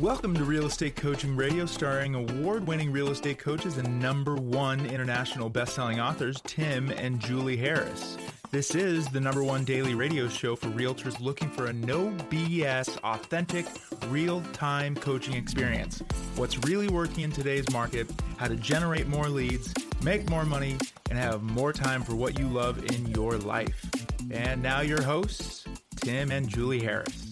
Welcome to Real Estate Coaching Radio, starring award-winning real estate coaches and #1 international best-selling authors, Tim and Julie Harris. This is the #1 daily radio show for realtors looking for a no BS, authentic, real-time coaching experience. What's really working in today's market, how to generate more leads, make more money, and have more time for what you love in your life. And now your hosts, Tim and Julie Harris.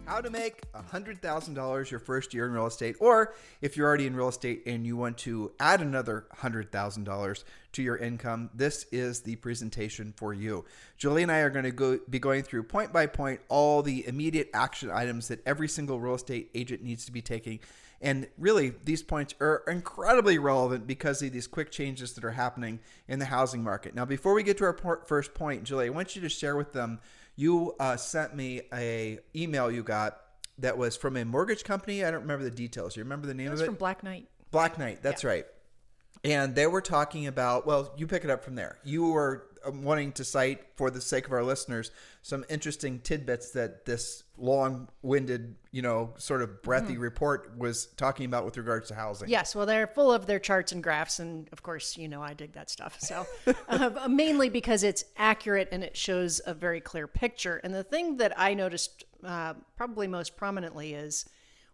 How to make $100,000 your first year in real estate, or if you're already in real estate and you want to add another $100,000 to your income, this is the presentation for you. Julie and I are going to be going through point by point all the immediate action items that every single real estate agent needs to be taking. And really, these points are incredibly relevant because of these quick changes that are happening in the housing market. Now, before we get to our first point, Julie, I want you to share with them. You sent me a email you got that was from a mortgage company. I don't remember the details. You remember the name of it? It was from Black Knight. Black Knight, that's right. And they were talking about, well, you pick it up from there. You were wanting to cite, for the sake of our listeners, some interesting tidbits that this long-winded, sort of breathy report was talking about with regards to housing. Yes, well, they're full of their charts and graphs, and of course, I dig that stuff. So mainly because it's accurate and it shows a very clear picture. And the thing that I noticed probably most prominently is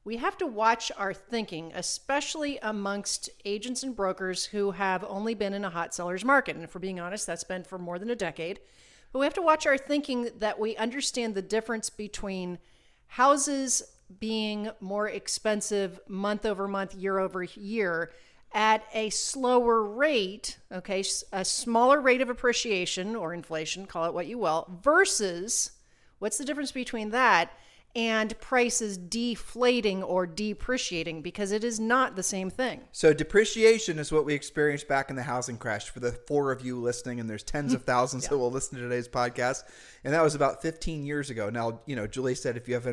we have to watch our thinking, especially amongst agents and brokers who have only been in a hot seller's market. And if we're being honest, that's been for more than a decade. But we have to watch our thinking that we understand the difference between houses being more expensive month over month, year over year at a slower rate, okay, a smaller rate of appreciation or inflation, call it what you will, versus what's the difference between that and prices deflating or depreciating, because it is not the same thing. So depreciation is what we experienced back in the housing crash for the 4 of you listening, and there's tens of thousands that will listen to today's podcast. And that was about 15 years ago. Now, Julie said if you've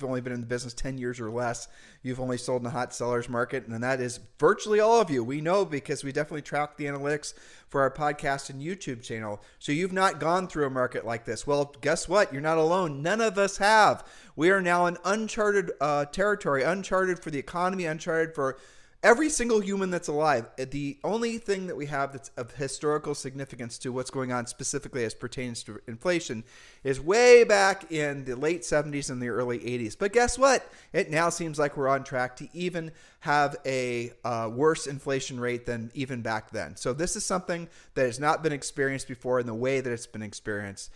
only been in the business 10 years or less, you've only sold in the hot seller's market. And that is virtually all of you. We know because we definitely track the analytics for our podcast and YouTube channel. So you've not gone through a market like this. Well, guess what? You're not alone. None of us have. We are now in uncharted territory, uncharted for the economy, uncharted for every single human that's alive. The only thing that we have that's of historical significance to what's going on specifically as pertains to inflation is way back in the late 70s and the early 80s. But guess what? It now seems like we're on track to even have a worse inflation rate than even back then. So this is something that has not been experienced before in the way that it's been experienced.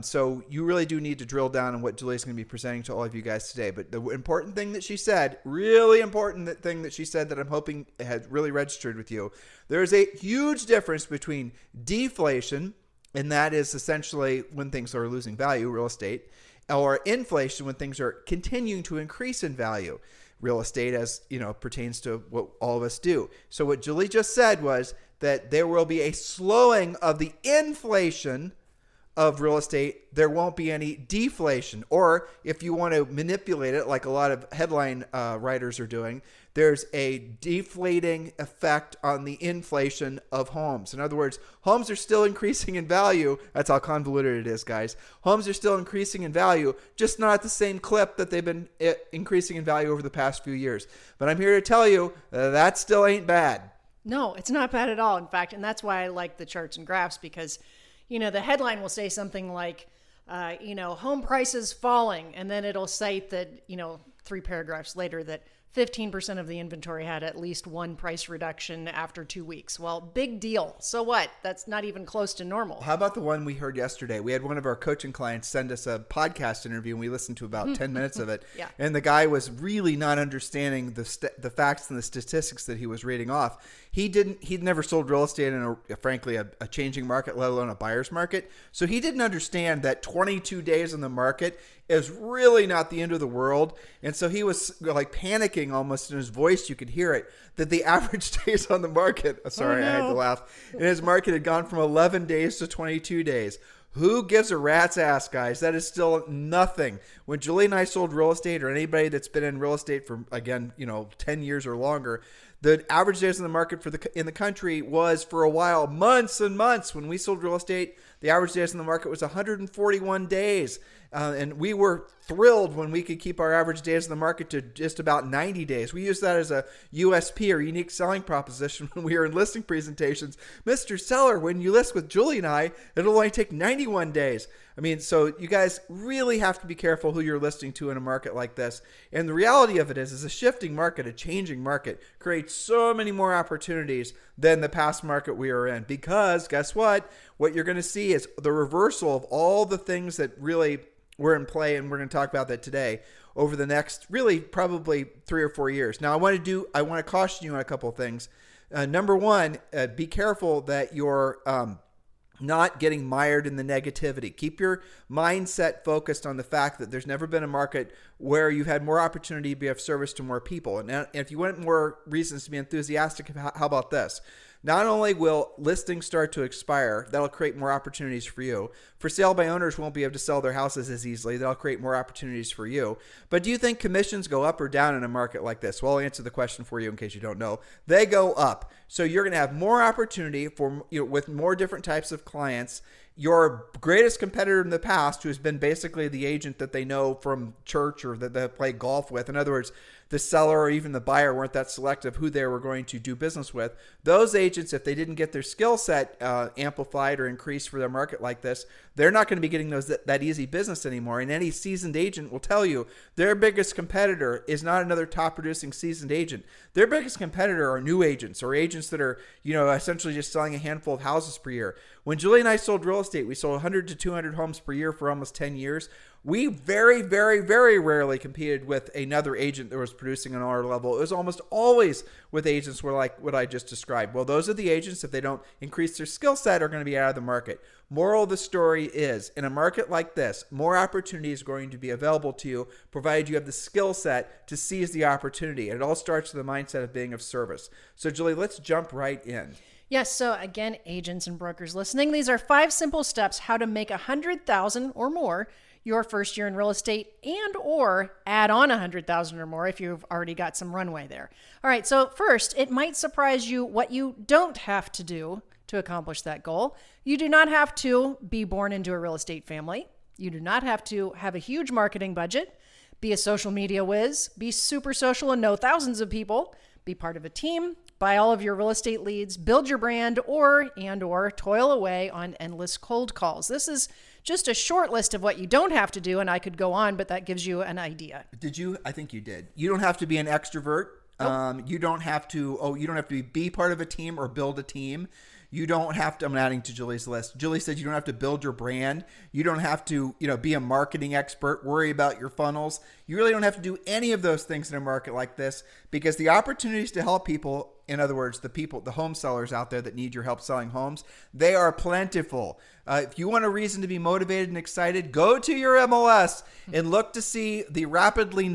So you really do need to drill down on what Julie's going to be presenting to all of you guys today. But the important thing that she said, really important thing that she said that I'm hoping has really registered with you, there is a huge difference between deflation, and that is essentially when things are losing value, real estate, or inflation when things are continuing to increase in value, real estate, as pertains to what all of us do. So what Julie just said was that there will be a slowing of the inflation of real estate. There won't be any deflation. Or if you want to manipulate it like a lot of headline writers are doing, there's a deflating effect on the inflation of homes. In other words, homes are still increasing in value. That's how convoluted it is, guys. Homes are still increasing in value, just not at the same clip that they've been increasing in value over the past few years. But I'm here to tell you that still ain't bad. No, it's not bad at all. In fact, and that's why I like the charts and graphs, because the headline will say something like, home prices falling, and then it'll cite that, 3 paragraphs later that 15% of the inventory had at least one price reduction after 2 weeks. Well, big deal. So what? That's not even close to normal. How about the one we heard yesterday? We had one of our coaching clients send us a podcast interview, and we listened to about 10 minutes of it. Yeah. And the guy was really not understanding the facts and the statistics that he was reading off. He'd never sold real estate in frankly a changing market, let alone a buyer's market. So he didn't understand that 22 days in the market is really not the end of the world. And so he was like panicking almost in his voice. You could hear it, that the average days on the market, I had to laugh, in his market had gone from 11 days to 22 days. Who gives a rat's ass, guys? That is still nothing. When Julie and I sold real estate, or anybody that's been in real estate for, again, 10 years or longer, the average days in the market in the country was, for a while, months and months. When we sold real estate, the average days in the market was 141 days. And we were thrilled when we could keep our average days in the market to just about 90 days. We use that as a USP, or unique selling proposition, when we were in listing presentations. Mr. Seller, when you list with Julie and I, it'll only take 91 days. I mean, so you guys really have to be careful who you're listing to in a market like this. And the reality of it is a shifting market, a changing market, creates so many more opportunities than the past market we were in. Because guess what? What you're going to see is the reversal of all the things that really were in play, and we're going to talk about that today over the next really probably 3 or 4 years. Now, I want to caution you on a couple of things. Number one, be careful that you're not getting mired in the negativity. Keep your mindset focused on the fact that there's never been a market where you've had more opportunity to be of service to more people. And if you want more reasons to be enthusiastic, how about this? Not only will listings start to expire, that'll create more opportunities for you. For sale by owners won't be able to sell their houses as easily. That'll create more opportunities for you. But do you think commissions go up or down in a market like this? Well, I'll answer the question for you in case you don't know. They go up. So you're going to have more opportunity for, with more different types of clients. Your greatest competitor in the past, who has been basically the agent that they know from church or that they play golf with. In other words, the seller or even the buyer weren't that selective who they were going to do business with. Those agents, if they didn't get their skill set amplified or increased for their market like this, they're not going to be getting that easy business anymore. And any seasoned agent will tell you their biggest competitor is not another top producing seasoned agent. Their biggest competitor are new agents, or agents that are, essentially just selling a handful of houses per year. When Julie and I sold real estate, we sold 100 to 200 homes per year for almost 10 years. We very, very, very rarely competed with another agent that was producing on our level. It was almost always with agents were like what I just described. Well, those are the agents, if they don't increase their skill set, are going to be out of the market. Moral of the story is, in a market like this, more opportunity is going to be available to you, provided you have the skill set to seize the opportunity. And it all starts with the mindset of being of service. So, Julie, let's jump right in. Yes. So again, agents and brokers listening, these are 5 simple steps how to make $100,000 or more your first year in real estate, and or add on $100,000 or more if you've already got some runway there. All right. So first, it might surprise you what you don't have to do to accomplish that goal. You do not have to be born into a real estate family. You do not have to have a huge marketing budget, be a social media whiz, be super social and know thousands of people, be part of a team, buy all of your real estate leads, build your brand, or toil away on endless cold calls. This is just a short list of what you don't have to do, and I could go on, but that gives you an idea. Did you? I think you did. You don't have to be an extrovert. Nope. You don't have to be part of a team or build a team. You don't have to, I'm adding to Julie's list. Julie said you don't have to build your brand. You don't have to, be a marketing expert, worry about your funnels. You really don't have to do any of those things in a market like this, because the opportunities to help people, in other words, the home sellers out there that need your help selling homes, they are plentiful. If you want a reason to be motivated and excited, go to your MLS and look to see the rapidly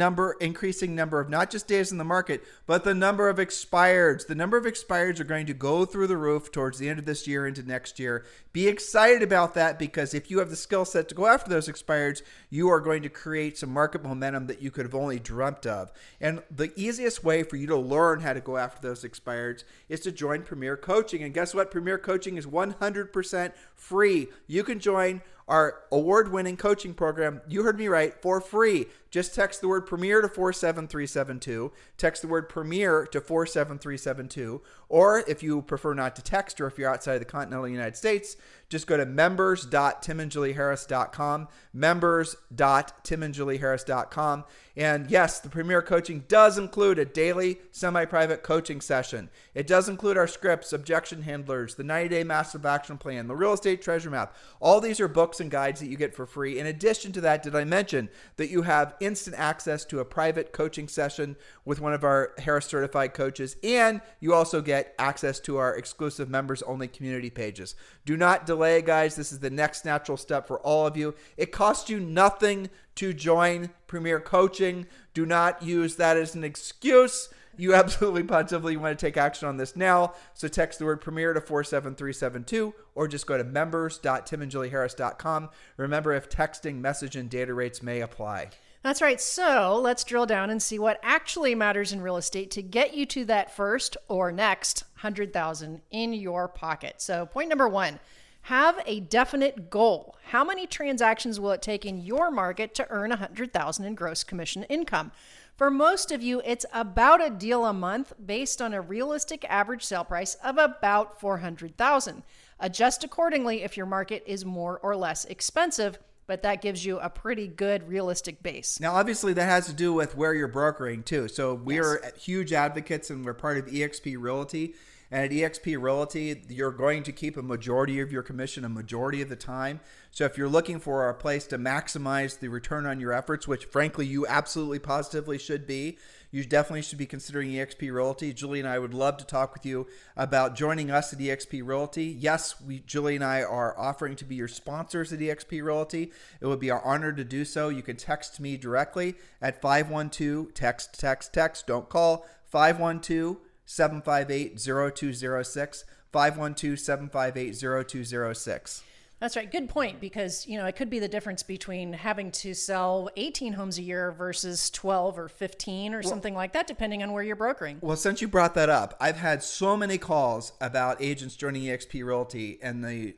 increasing number of not just days in the market, but the number of expireds. The number of expireds are going to go through the roof towards the end of this year into next year. Be excited about that, because if you have the skill set to go after those expireds, you are going to create some market momentum that you could have only dreamt of. And the easiest way for you to learn how to go after those expireds is to join Premier Coaching. And guess what? Premier Coaching is 100% free. You can join our award-winning coaching program, you heard me right, for free. Just text the word Premier to 47372. Text the word Premier to 47372. Or if you prefer not to text, or if you're outside of the continental United States, just go to members.timandjulieharris.com, members.timandjulieharris.com. And yes, the Premier Coaching does include a daily semi-private coaching session. It does include our scripts, objection handlers, the 90-day massive action plan, the real estate treasure map. All these are books and guides that you get for free. In addition to that, did I mention that you have instant access to a private coaching session with one of our Harris certified coaches, and you also get access to our exclusive members only community pages. Do not delay, guys. This is the next natural step for all of you. It costs you nothing to join Premier Coaching. Do not use that as an excuse You absolutely positively want to take action on this now. So text the word Premier to 47372 or just go to members.timandjulieharris.com. Remember, if texting, message, and data rates may apply. That's right. So let's drill down and see what actually matters in real estate to get you to that first or next 100,000 in your pocket. So point number one, have a definite goal. How many transactions will it take in your market to earn 100,000 in gross commission income? For most of you, it's about a deal a month based on a realistic average sale price of about 400,000. Adjust accordingly if your market is more or less expensive, but that gives you a pretty good realistic base. Now, obviously, that has to do with where you're brokering, too. So we are huge advocates, and we're part of eXp Realty. And at eXp Realty, you're going to keep a majority of your commission a majority of the time. So if you're looking for a place to maximize the return on your efforts, which, frankly, you absolutely positively should be, you definitely should be considering eXp Realty. Julie and I would love to talk with you about joining us at eXp Realty. Yes, Julie and I are offering to be your sponsors at eXp Realty. It would be our honor to do so. You can text me directly at 512, text, don't call, 512-758-0206, 512-758-0206. That's right. Good point, because, it could be the difference between having to sell 18 homes a year versus 12 or 15 or something like that, depending on where you're brokering. Well, since you brought that up, I've had so many calls about agents joining eXp Realty in the,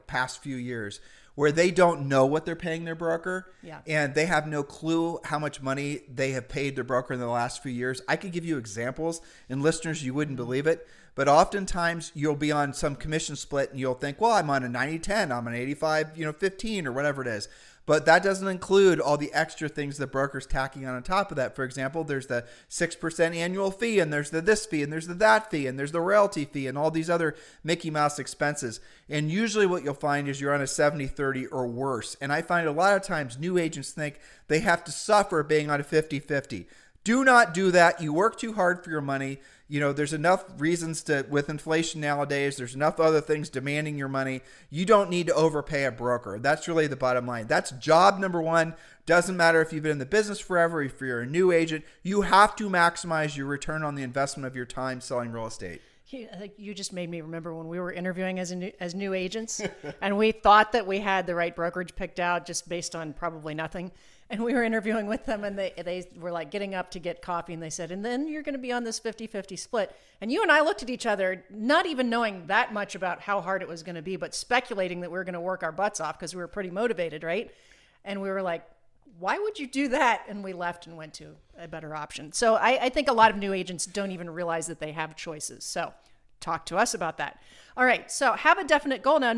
past few years where they don't know what they're paying their broker, and they have no clue how much money they have paid their broker in the last few years. I could give you examples, and listeners, you wouldn't believe it, but oftentimes you'll be on some commission split and you'll think, well, I'm on a 90-10, I'm an 85-15 or whatever it is. But that doesn't include all the extra things the broker's tacking on top of that. For example, there's the 6% annual fee, and there's the this fee, and there's the that fee, and there's the royalty fee, and all these other Mickey Mouse expenses. And usually what you'll find is you're on a 70-30 or worse. And I find a lot of times new agents think they have to suffer being on a 50-50. Do not do that. You work too hard for your money. There's enough reasons with inflation nowadays. There's enough other things demanding your money. You don't need to overpay a broker. That's really the bottom line. That's job number one. Doesn't matter if you've been in the business forever, if you're a new agent, you have to maximize your return on the investment of your time selling real estate. You just made me remember when we were interviewing as new agents, and we thought that we had the right brokerage picked out just based on probably nothing. And we were interviewing with them, and they were like getting up to get coffee, and they said, and then you're going to be on this 50-50 split. And you and I looked at each other, not even knowing that much about how hard it was going to be, but speculating that we were going to work our butts off because we were pretty motivated, right? And we were like, why would you do that? And we left and went to a better option. So I think a lot of new agents don't even realize that they have choices. So talk to us about that. All right, so have a definite goal. Now,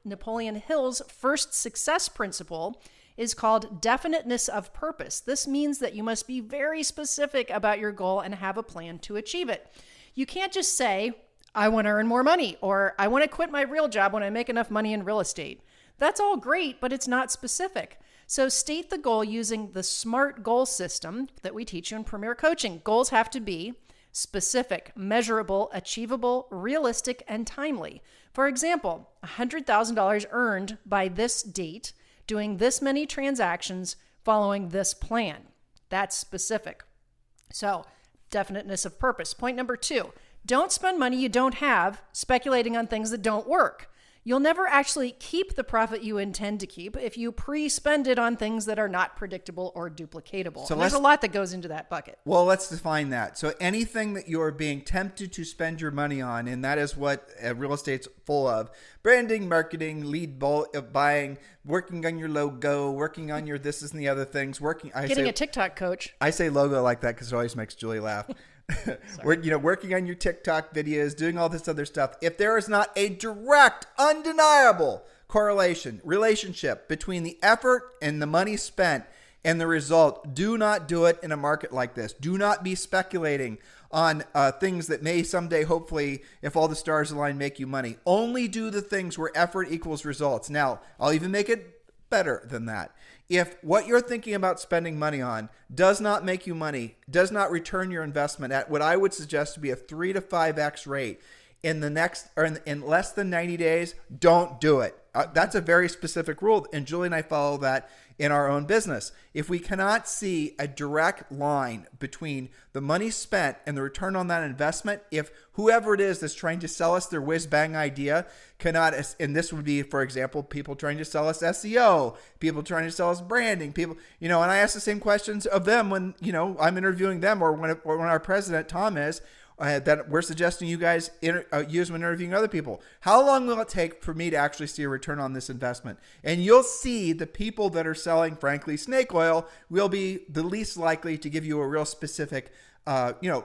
Napoleon Hill's first success principle is called definiteness of purpose. This means that you must be very specific about your goal and have a plan to achieve it. You can't just say, I want to earn more money, or I want to quit my real job when I make enough money in real estate. That's all great, but it's not specific. So state the goal using the SMART goal system that we teach you in Premier Coaching. Goals have to be specific, measurable, achievable, realistic, and timely. For example, $100,000 earned by this date, doing this many transactions, following this plan. That's specific. So, definiteness of purpose. Point number 2, don't spend money you don't have speculating on things that don't work. You'll never actually keep the profit you intend to keep if you pre-spend it on things that are not predictable or duplicatable. So there's a lot that goes into that bucket. Well, let's define that. So anything that you're being tempted to spend your money on, and that is what real estate's full of: branding, marketing, lead buying, working on your logo, working on your this and the other things, getting a TikTok coach. I say logo like that because it always makes Julie laugh. Working on your TikTok videos, doing all this other stuff. If there is not a direct, undeniable relationship between the effort and the money spent and the result, do not do it in a market like this. Do not be speculating on things that may someday, hopefully, if all the stars align, make you money. Only do the things where effort equals results. Now, I'll even make it better than that. If what you're thinking about spending money on does not make you money, does not return your investment at what I would suggest to be a 3 to 5x rate in less than 90 days, don't do it. That's a very specific rule, and Julie and I follow that in our own business. If we cannot see a direct line between the money spent and the return on that investment, if whoever it is that's trying to sell us their whiz-bang idea cannot, and this would be, for example, people trying to sell us SEO, people trying to sell us branding, people, and I ask the same questions of them when, I'm interviewing them, or when our president, Tom, is, that we're suggesting you guys use when interviewing other people. How long will it take for me to actually see a return on this investment? And you'll see the people that are selling, frankly, snake oil will be the least likely to give you a real specific, an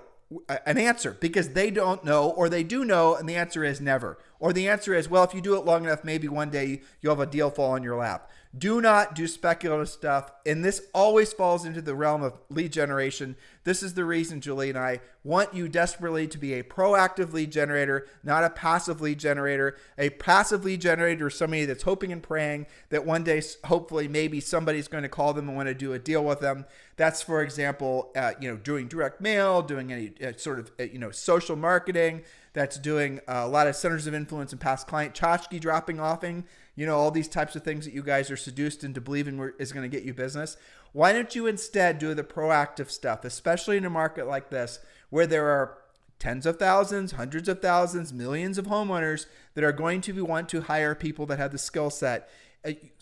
answer, because they don't know, or they do know, and the answer is never. Or the answer is, well, if you do it long enough, maybe one day you'll have a deal fall in your lap. Do not do speculative stuff. And this always falls into the realm of lead generation. This is the reason Julie and I want you desperately to be a proactive lead generator, not a passive lead generator. A passive lead generator is somebody that's hoping and praying that one day, hopefully, maybe somebody's going to call them and want to do a deal with them. That's, for example, doing direct mail, doing any sort of, social marketing. That's doing a lot of centers of influence and past client tchotchke dropping offing. All these types of things that you guys are seduced into believing is going to get you business. Why don't you instead do the proactive stuff, especially in a market like this, where there are tens of thousands, hundreds of thousands, millions of homeowners that are going to want to hire people that have the skill set.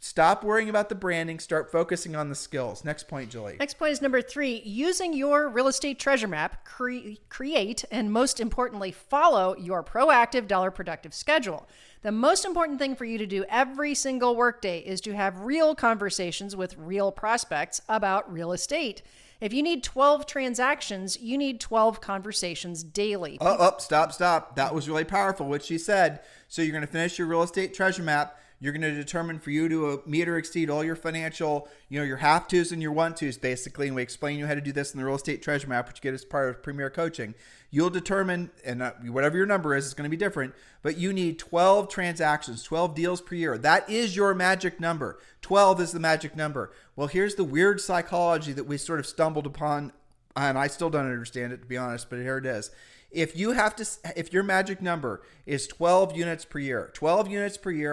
Stop worrying about the branding. Start focusing on the skills. Next point, Julie. Next point is number 3. Using your real estate treasure map, create, and most importantly, follow your proactive dollar productive schedule. The most important thing for you to do every single workday is to have real conversations with real prospects about real estate. If you need 12 transactions, you need 12 conversations daily. Stop. That was really powerful, what she said. So you're going to finish your real estate treasure map. You're going to determine for you to meet or exceed all your financial, your have-tos and your want-tos, basically. And we explain you how to do this in the real estate treasure map, which you get as part of Premier Coaching. You'll determine, and whatever your number is, it's going to be different, but you need 12 transactions, 12 deals per year. That is your magic number. 12 is the magic number. Well, here's the weird psychology that we sort of stumbled upon, and I still don't understand it, to be honest, but here it is. If your magic number is 12 units per year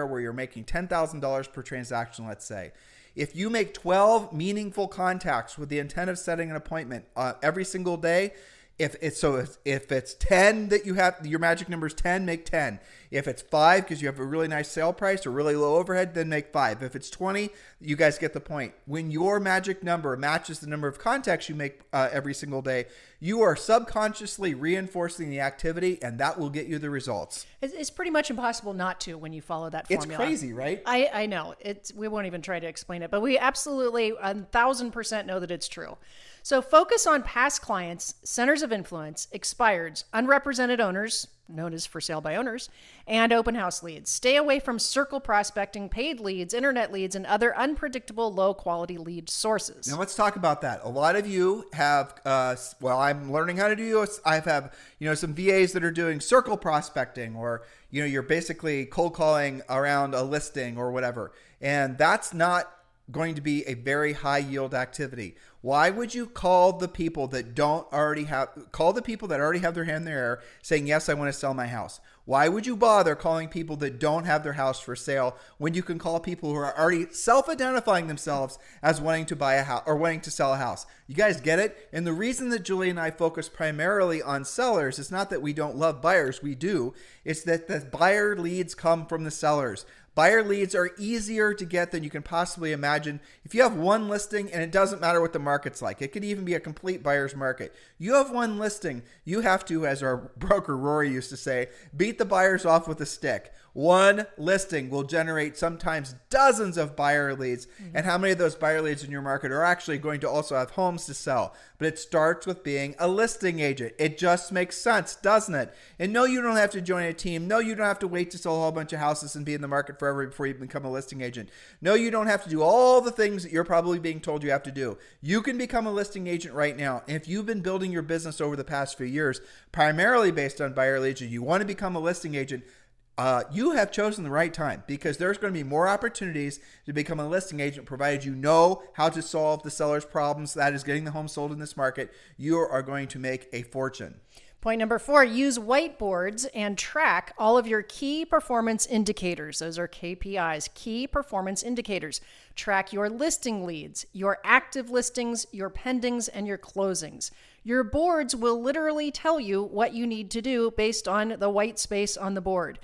where you're making $10,000 per transaction, let's say, if you make 12 meaningful contacts with the intent of setting an appointment every single day, if it's 10 that you have, your magic number is 10, make 10. If it's 5 because you have a really nice sale price or really low overhead, then make 5. If it's 20, you guys get the point. When your magic number matches the number of contacts you make every single day, you are subconsciously reinforcing the activity, and that will get you the results. It's pretty much impossible not to when you follow that formula. It's crazy, right? I know. We won't even try to explain it, but we absolutely 1,000% know that it's true. So focus on past clients, centers of influence, expireds, unrepresented owners, known as for sale by owners, and open house leads. Stay away from circle prospecting, paid leads, internet leads, and other unpredictable low-quality lead sources. Now let's talk about that. A lot of you have, I'm learning how to do this. I have, some VAs that are doing circle prospecting, or, you're basically cold calling around a listing or whatever. And that's not going to be a very high yield activity. Why would you call the people that already have their hand in the air saying, yes, I want to sell my house? Why would you bother calling people that don't have their house for sale when you can call people who are already self-identifying themselves as wanting to buy a house or wanting to sell a house? You guys get it? And the reason that Julie and I focus primarily on sellers is not that we don't love buyers. We do. It's that the buyer leads come from the sellers. Buyer leads are easier to get than you can possibly imagine. If you have one listing, and it doesn't matter what the market's like, it could even be a complete buyer's market. You have one listing, you have to, as our broker Rory used to say, beat the buyers off with a stick. One listing will generate sometimes dozens of buyer leads. Mm-hmm. And how many of those buyer leads in your market are actually going to also have homes to sell? But it starts with being a listing agent. It just makes sense, doesn't it? And no, you don't have to join a team. No, you don't have to wait to sell a whole bunch of houses and be in the market forever before you become a listing agent. No, you don't have to do all the things that you're probably being told you have to do. You can become a listing agent right now. And if you've been building your business over the past few years, primarily based on buyer leads, and you want to become a listing agent, you have chosen the right time, because there's going to be more opportunities to become a listing agent, provided you know how to solve the seller's problems. That is getting the home sold in this market. You are going to make a fortune. Point number 4, use whiteboards and track all of your key performance indicators. Those are KPIs, key performance indicators. Track your listing leads, your active listings, your pendings, and your closings. Your boards will literally tell you what you need to do based on the white space on the board.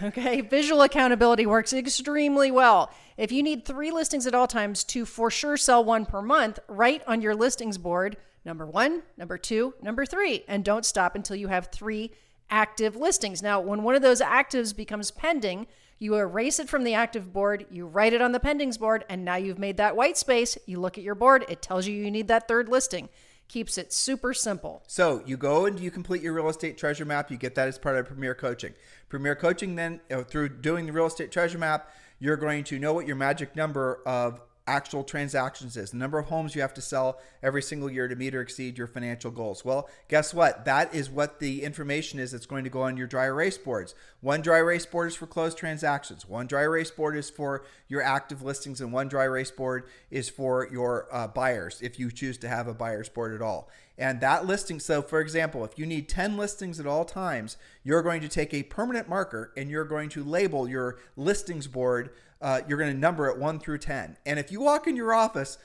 Okay, visual accountability works extremely well. If you need 3 listings at all times to for sure sell 1 per month, write on your listings board number 1, number 2, number 3, and don't stop until you have 3 active listings. Now, when one of those actives becomes pending, you erase it from the active board, you write it on the pendings board, and now you've made that white space. You look at your board, it tells you you need that 3rd listing. Keeps it super simple. So you go and you complete your real estate treasure map. You get that as part of Premier Coaching. Premier Coaching then, through doing the real estate treasure map, you're going to know what your magic number of actual transactions is, the number of homes you have to sell every single year to meet or exceed your financial goals. Well, guess what? That is what the information is that's going to go on your dry erase boards. One dry erase board is for closed transactions. One dry erase board is for your active listings, and one dry erase board is for your buyers, if you choose to have a buyer's board at all. And that listing, so for example, if you need 10 listings at all times, you're going to take a permanent marker and you're going to label your listings board. You're going to number it 1 through 10. And if you walk in your office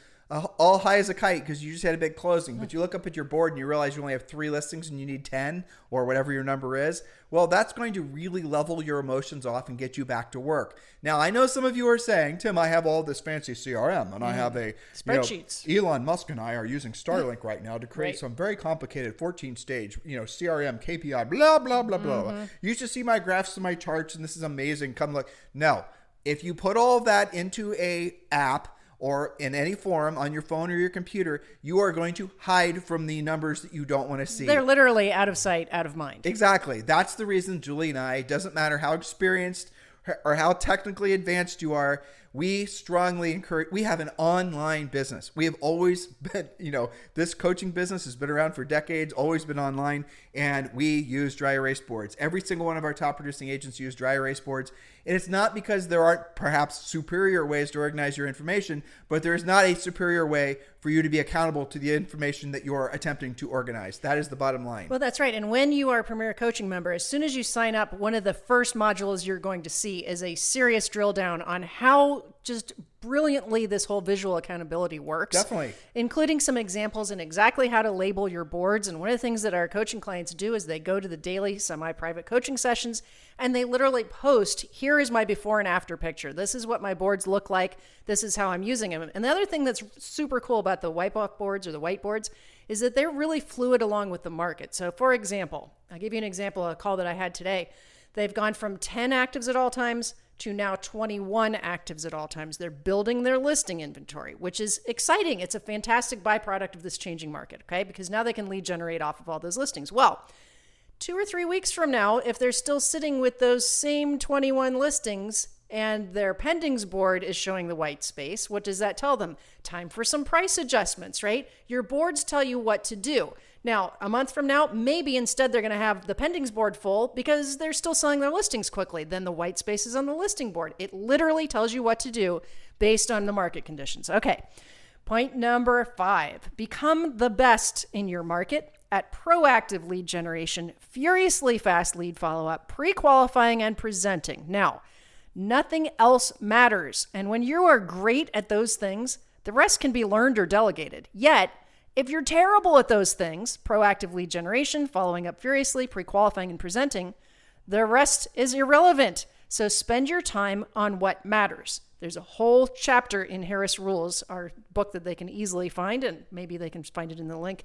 all high as a kite because you just had a big closing, but you look up at your board and you realize you only have 3 listings and you need 10 or whatever your number is, well, that's going to really level your emotions off and get you back to work. Now, I know some of you are saying, Tim, I have all this fancy CRM and I have a spreadsheets. Elon Musk and I are using Starlink right now to create some very complicated 14-stage, CRM, KPI, blah, blah, blah, blah. You should see my graphs and my charts and this is amazing. Come look. No. If you put all of that into a app or in any form on your phone or your computer, you are going to hide from the numbers that you don't want to see. They're literally out of sight, out of mind. Exactly. That's the reason Julie and I, it doesn't matter how experienced or how technically advanced you are, we strongly encourage, we have an online business. We have always been, this coaching business has been around for decades, always been online, and we use dry erase boards. Every single one of our top producing agents use dry erase boards. And it's not because there aren't perhaps superior ways to organize your information, but there is not a superior way for you to be accountable to the information that you're attempting to organize. That is the bottom line. Well, that's right. And when you are a Premier Coaching member, as soon as you sign up, one of the first modules you're going to see is a serious drill down on how just brilliantly this whole visual accountability works. Definitely. Including some examples and exactly how to label your boards. And one of the things that our coaching clients do is they go to the daily semi-private coaching sessions and they literally post, here is my before and after picture. This is what my boards look like. This is how I'm using them. And the other thing that's super cool about the whiteboard boards or the whiteboards is that they're really fluid along with the market. So for example, I'll give you an example of a call that I had today. They've gone from 10 actives at all times to now 21 actives at all times. They're building their listing inventory, which is exciting. It's a fantastic byproduct of this changing market, okay? Because now they can lead generate off of all those listings. Well, 2 or 3 weeks from now, if they're still sitting with those same 21 listings and their pendings board is showing the white space, what does that tell them? Time for some price adjustments, right? Your boards tell you what to do. Now, a month from now, maybe instead they're going to have the pendings board full because they're still selling their listings quickly. Then the white space is on the listing board. It literally tells you what to do based on the market conditions. Okay, point number 5. Become the best in your market at proactive lead generation, furiously fast lead follow-up, pre-qualifying, and presenting. Now, nothing else matters. And when you are great at those things, the rest can be learned or delegated. Yet, if you're terrible at those things, proactive lead generation, following up furiously, pre-qualifying, and presenting, the rest is irrelevant. So spend your time on what matters. There's a whole chapter in Harris Rules, our book that they can easily find, and maybe they can find it in the link.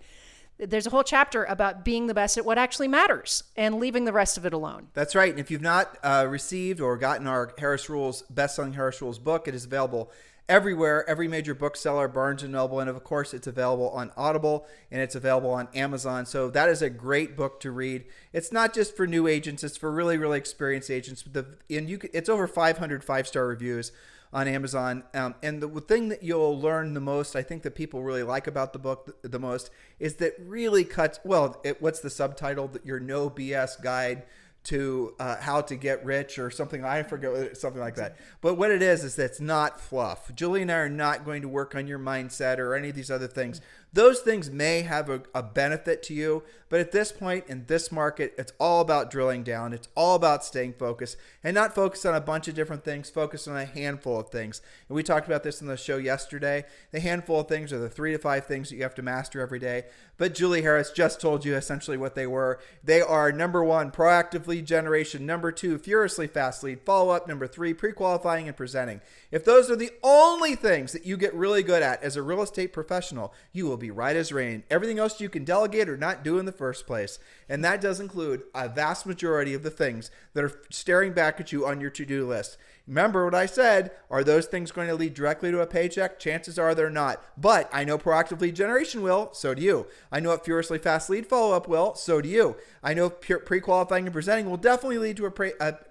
There's a whole chapter about being the best at what actually matters and leaving the rest of it alone. That's right. And if you've not received or gotten our Harris Rules, best-selling Harris Rules book, it is available everywhere, every major bookseller, Barnes & Noble, and of course it's available on Audible and it's available on Amazon. So that is a great book to read. It's not just for new agents, it's for really, really experienced agents. It's over 500 5-star reviews on Amazon. And the thing that you'll learn the most, I think that people really like about the book the most, is that really cuts, what's the subtitle? Your no BS guide to how to get rich or something. I forget, something like that. But what it is that it's not fluff. Julie and I are not going to work on your mindset or any of these other things. Those things may have a benefit to you, but at this point in this market, it's all about drilling down. It's all about staying focused and not focused on a bunch of different things, focused on a handful of things. And we talked about this in the show yesterday. The handful of things are the 3 to 5 things that you have to master every day. But Julie Harris just told you essentially what they were. They are number 1, proactive lead generation. Number 2, furiously fast lead follow-up. Number 3, pre-qualifying and presenting. If those are the only things that you get really good at as a real estate professional, you will be right as rain. Everything else you can delegate or not do in the first place. And that does include a vast majority of the things that are staring back at you on your to-do list. Remember what I said, are those things going to lead directly to a paycheck? Chances are they're not. But I know proactive lead generation will, so do you. I know furiously fast lead follow-up will, so do you. I know pre-qualifying and presenting will definitely lead to a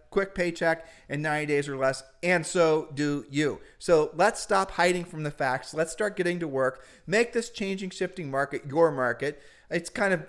quick paycheck in 90 days or less, and so do you. So let's stop hiding from the facts. Let's start getting to work. Make this changing, shifting market your market. It's kind of,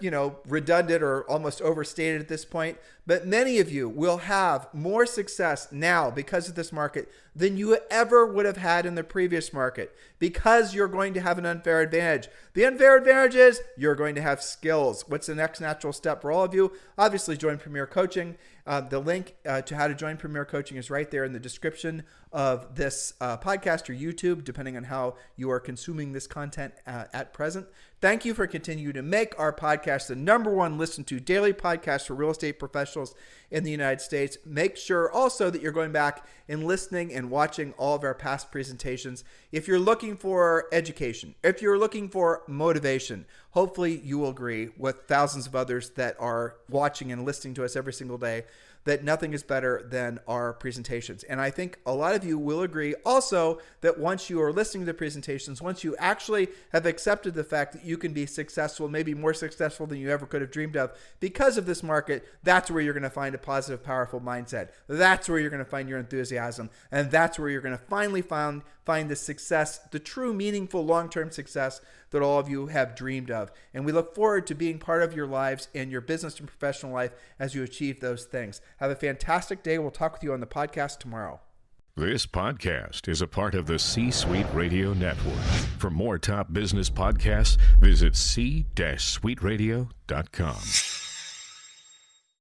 redundant or almost overstated at this point, but many of you will have more success now because of this market than you ever would have had in the previous market, because you're going to have an unfair advantage. The unfair advantage is you're going to have skills. What's the next natural step for all of you? Obviously, join Premier Coaching. The link to how to join Premier Coaching is right there in the description of this podcast or YouTube, depending on how you are consuming this content at present. Thank you for continuing to make our podcast the number 1 listened to daily podcast for real estate professionals in the United States. Make sure also that you're going back and listening and watching all of our past presentations. If you're looking for education, if you're looking for motivation, hopefully you will agree with thousands of others that are watching and listening to us every single day that nothing is better than our presentations. And I think a lot of you will agree also that once you are listening to the presentations, once you actually have accepted the fact that you can be successful, maybe more successful than you ever could have dreamed of because of this market, that's where you're going to find a positive, powerful mindset. That's where you're going to find your enthusiasm. And that's where you're going to finally find the success, the true, meaningful, long-term success that all of you have dreamed of. And we look forward to being part of your lives and your business and professional life as you achieve those things. Have a fantastic day. We'll talk with you on the podcast tomorrow. This podcast is a part of the C-Suite Radio Network. For more top business podcasts, visit c-suiteradio.com.